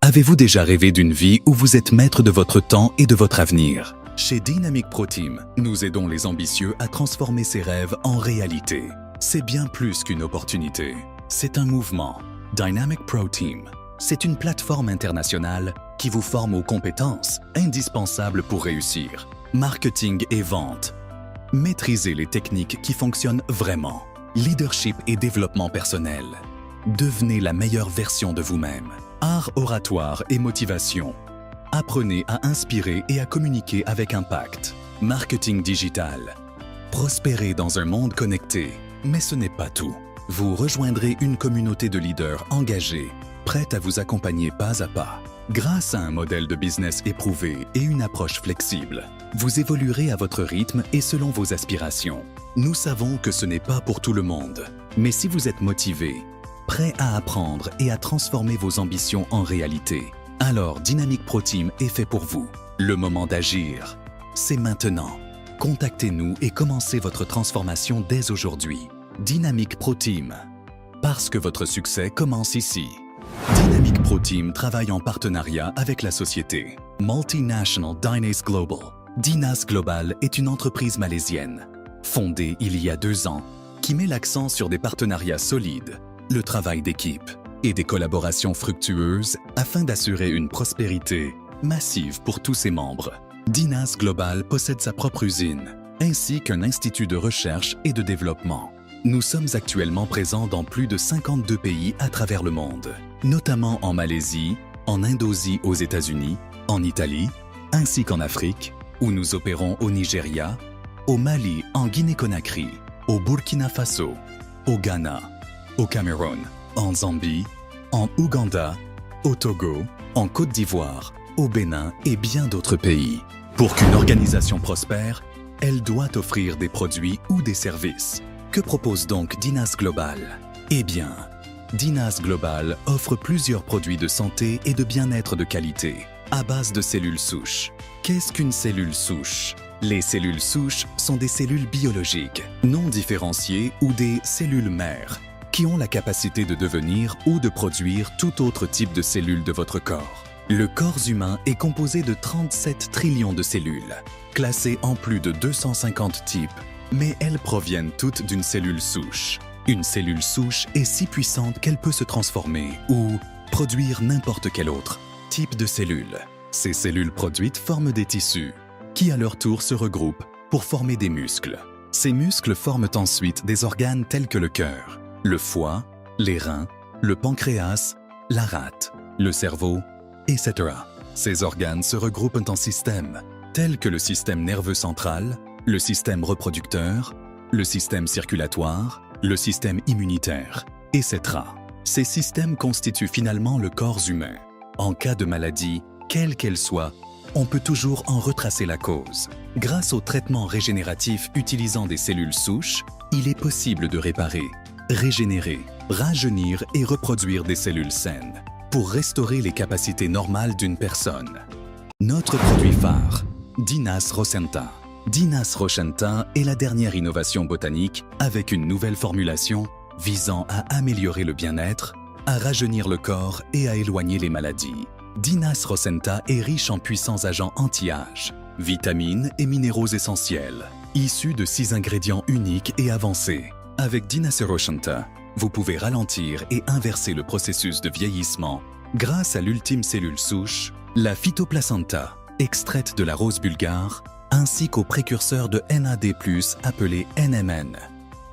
Avez-vous déjà rêvé d'une vie où vous êtes maître de votre temps et de votre avenir? Chez Dynamic Pro Team, nous aidons les ambitieux à transformer ces rêves en réalité. C'est bien plus qu'une opportunité. C'est un mouvement. Dynamic Pro Team, c'est une plateforme internationale qui vous forme aux compétences indispensables pour réussir. Marketing et vente. Maîtrisez les techniques qui fonctionnent vraiment. Leadership et développement personnel. Devenez la meilleure version de vous-même. Art oratoire et motivation. Apprenez à inspirer et à communiquer avec impact. Marketing digital. Prospérez dans un monde connecté. Mais ce n'est pas tout. Vous rejoindrez une communauté de leaders engagés, prête à vous accompagner pas à pas. Grâce à un modèle de business éprouvé et une approche flexible, vous évoluerez à votre rythme et selon vos aspirations. Nous savons que ce n'est pas pour tout le monde, mais si vous êtes motivé, prêt à apprendre et à transformer vos ambitions en réalité, alors Dynamic Pro Team est fait pour vous. Le moment d'agir, c'est maintenant. Contactez-nous et commencez votre transformation dès aujourd'hui. Dynamic Pro Team, parce que votre succès commence ici. Dynamic Pro Team travaille en partenariat avec la société Multinational Dynas Global. Dynas Global est une entreprise malaisienne, fondée il y a 2 ans, qui met l'accent sur des partenariats solides, le travail d'équipe et des collaborations fructueuses afin d'assurer une prospérité massive pour tous ses membres. Dynas Global possède sa propre usine, ainsi qu'un institut de recherche et de développement. Nous sommes actuellement présents dans plus de 52 pays à travers le monde, notamment en Malaisie, en Indonésie aux États-Unis, en Italie, ainsi qu'en Afrique, où nous opérons au Nigeria, au Mali, en Guinée-Conakry, au Burkina Faso, au Ghana, au Cameroun, en Zambie, en Ouganda, au Togo, en Côte d'Ivoire, au Bénin et bien d'autres pays. Pour qu'une organisation prospère, elle doit offrir des produits ou des services. Que propose donc Dynas Global? Eh bien, Dynas Global offre plusieurs produits de santé et de bien-être de qualité, à base de cellules souches. Qu'est-ce qu'une cellule souche? Les cellules souches sont des cellules biologiques, non différenciées ou des cellules mères, qui ont la capacité de devenir ou de produire tout autre type de cellules de votre corps. Le corps humain est composé de 37 trillions de cellules, classées en plus de 250 types, mais elles proviennent toutes d'une cellule souche. Une cellule souche est si puissante qu'elle peut se transformer ou produire n'importe quel autre type de cellule. Ces cellules produites forment des tissus, qui à leur tour se regroupent pour former des muscles. Ces muscles forment ensuite des organes tels que le cœur, le foie, les reins, le pancréas, la rate, le cerveau, etc. Ces organes se regroupent en systèmes, tels que le système nerveux central, le système reproducteur, le système circulatoire, le système immunitaire, etc. Ces systèmes constituent finalement le corps humain. En cas de maladie, quelle qu'elle soit, on peut toujours en retracer la cause. Grâce au traitement régénératif utilisant des cellules souches, il est possible de réparer, régénérer, rajeunir et reproduire des cellules saines pour restaurer les capacités normales d'une personne. Notre produit phare, Dynas Rosenta. Dynas Rosenta est la dernière innovation botanique avec une nouvelle formulation visant à améliorer le bien-être, à rajeunir le corps et à éloigner les maladies. Dynas Rosenta est riche en puissants agents anti-âge, vitamines et minéraux essentiels, issus de 6 ingrédients uniques et avancés. Avec Dynas Rosenta, vous pouvez ralentir et inverser le processus de vieillissement grâce à l'ultime cellule souche, la phytoplacenta, extraite de la rose bulgare, ainsi qu'au précurseur de NAD+, appelé NMN,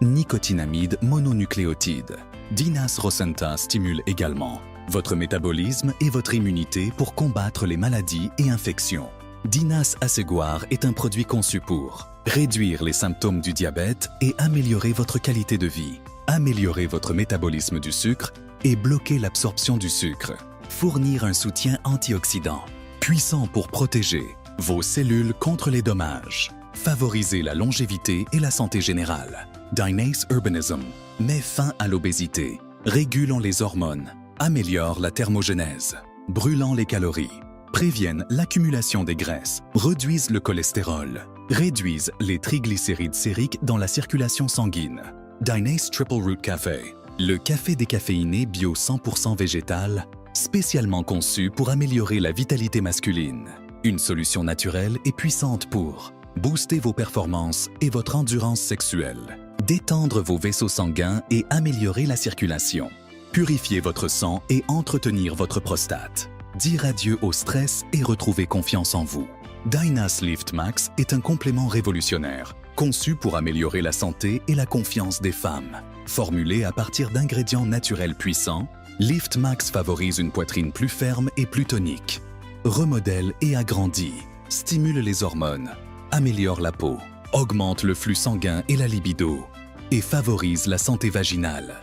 nicotinamide mononucléotide. Dynas Rosenta stimule également votre métabolisme et votre immunité pour combattre les maladies et infections. Dynas Asseguar est un produit conçu pour réduire les symptômes du diabète et améliorer votre qualité de vie, améliorer votre métabolisme du sucre et bloquer l'absorption du sucre, fournir un soutien antioxydant, puissant pour protéger vos cellules contre les dommages, favoriser la longévité et la santé générale. Dynas Urbanism met fin à l'obésité, régulant les hormones, améliore la thermogenèse, brûlant les calories, préviennent l'accumulation des graisses, réduisent le cholestérol, réduisent les triglycérides sériques dans la circulation sanguine. Dynas Triple Root Café, le café décaféiné bio 100% végétal, spécialement conçue pour améliorer la vitalité masculine. Une solution naturelle et puissante pour booster vos performances et votre endurance sexuelle, détendre vos vaisseaux sanguins et améliorer la circulation, purifier votre sang et entretenir votre prostate, dire adieu au stress et retrouver confiance en vous. Dynas Lift Max est un complément révolutionnaire, conçu pour améliorer la santé et la confiance des femmes. Formulé à partir d'ingrédients naturels puissants, Lift Max favorise une poitrine plus ferme et plus tonique, remodèle et agrandit, stimule les hormones, améliore la peau, augmente le flux sanguin et la libido, et favorise la santé vaginale.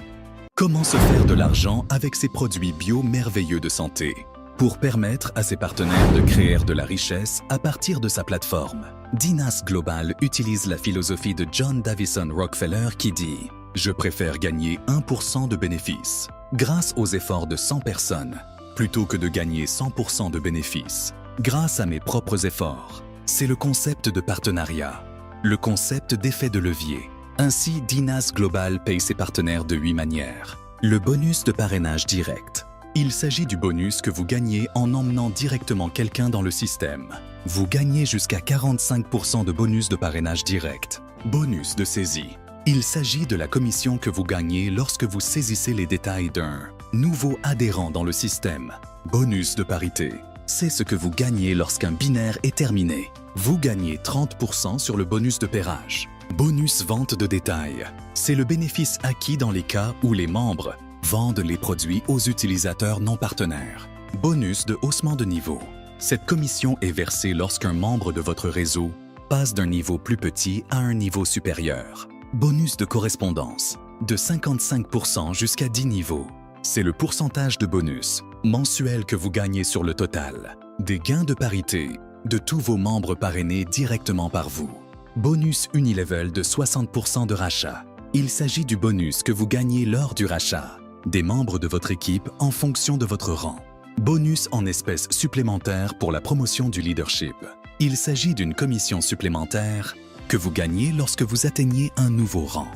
Comment se faire de l'argent avec ces produits bio merveilleux de santé? Pour permettre à ses partenaires de créer de la richesse à partir de sa plateforme, Dynas Global utilise la philosophie de John Davison Rockefeller qui dit « Je préfère gagner 1% de bénéfices grâce aux efforts de 100 personnes plutôt que de gagner 100% de bénéfices grâce à mes propres efforts. » C'est le concept de partenariat, le concept d'effet de levier. Ainsi, Dynas Global paye ses partenaires de 8 manières. Le bonus de parrainage direct. Il s'agit du bonus que vous gagnez en emmenant directement quelqu'un dans le système. Vous gagnez jusqu'à 45% de bonus de parrainage direct. Bonus de saisie. Il s'agit de la commission que vous gagnez lorsque vous saisissez les détails d'un nouveau adhérent dans le système. Bonus de parité. C'est ce que vous gagnez lorsqu'un binaire est terminé. Vous gagnez 30% sur le bonus de pairage. Bonus vente de détail. C'est le bénéfice acquis dans les cas où les membres vendent les produits aux utilisateurs non partenaires. Bonus de haussement de niveau. Cette commission est versée lorsqu'un membre de votre réseau passe d'un niveau plus petit à un niveau supérieur. Bonus de correspondance. De 55% jusqu'à 10 niveaux. C'est le pourcentage de bonus mensuel que vous gagnez sur le total. Des gains de parité de tous vos membres parrainés directement par vous. Bonus Unilevel de 60% de rachat. Il s'agit du bonus que vous gagnez lors du rachat des membres de votre équipe en fonction de votre rang. Bonus en espèces supplémentaires pour la promotion du leadership. Il s'agit d'une commission supplémentaire que vous gagnez lorsque vous atteignez un nouveau rang.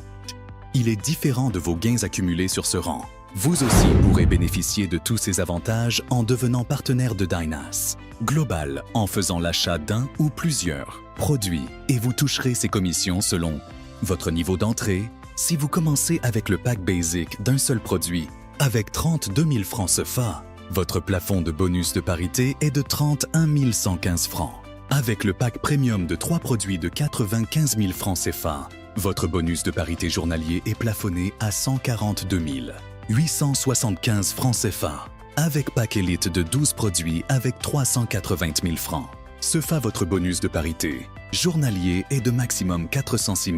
Il est différent de vos gains accumulés sur ce rang. Vous aussi pourrez bénéficier de tous ces avantages en devenant partenaire de Dynas Global en faisant l'achat d'un ou plusieurs produits et vous toucherez ces commissions selon votre niveau d'entrée. Si vous commencez avec le pack basic d'un seul produit avec 32 000 francs CFA, votre plafond de bonus de parité est de 31 115 francs. Avec le pack premium de 3 produits de 95 000 francs CFA, votre bonus de parité journalier est plafonné à 142 875 francs CFA. Avec pack élite de 12 produits avec 380 000 francs. CFA, votre bonus de parité journalier est de maximum 406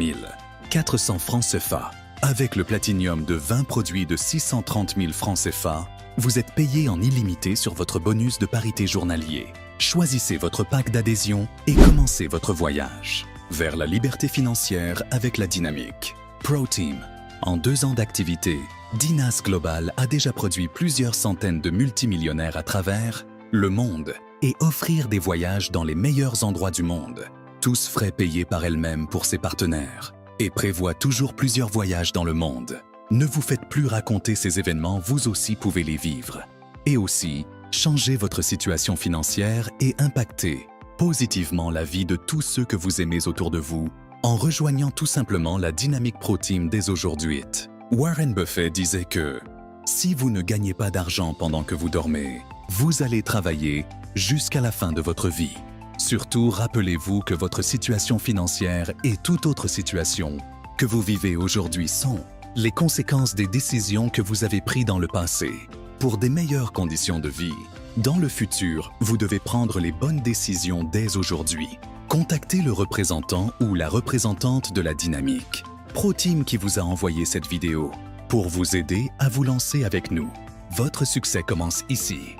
400 francs CFA. Avec le platinium de 20 produits de 630 000 francs CFA, vous êtes payé en illimité sur votre bonus de parité journalier. Choisissez votre pack d'adhésion et commencez votre voyage vers la liberté financière avec la dynamique. ProTeam. En 2 ans d'activité, Dynas Global a déjà produit plusieurs centaines de multimillionnaires à travers le monde et offrir des voyages dans les meilleurs endroits du monde, tous frais payés par elle-même pour ses partenaires, et prévoit toujours plusieurs voyages dans le monde. Ne vous faites plus raconter ces événements, vous aussi pouvez les vivre. Et aussi, changer votre situation financière et impacter positivement la vie de tous ceux que vous aimez autour de vous en rejoignant tout simplement la Dynamic Pro Team dès aujourd'hui. Warren Buffett disait que si vous ne gagnez pas d'argent pendant que vous dormez, vous allez travailler jusqu'à la fin de votre vie. Surtout, rappelez-vous que votre situation financière et toute autre situation que vous vivez aujourd'hui sont les conséquences des décisions que vous avez prises dans le passé. Pour des meilleures conditions de vie, dans le futur, vous devez prendre les bonnes décisions dès aujourd'hui. Contactez le représentant ou la représentante de la Dynamique ProTeam qui vous a envoyé cette vidéo pour vous aider à vous lancer avec nous. Votre succès commence ici.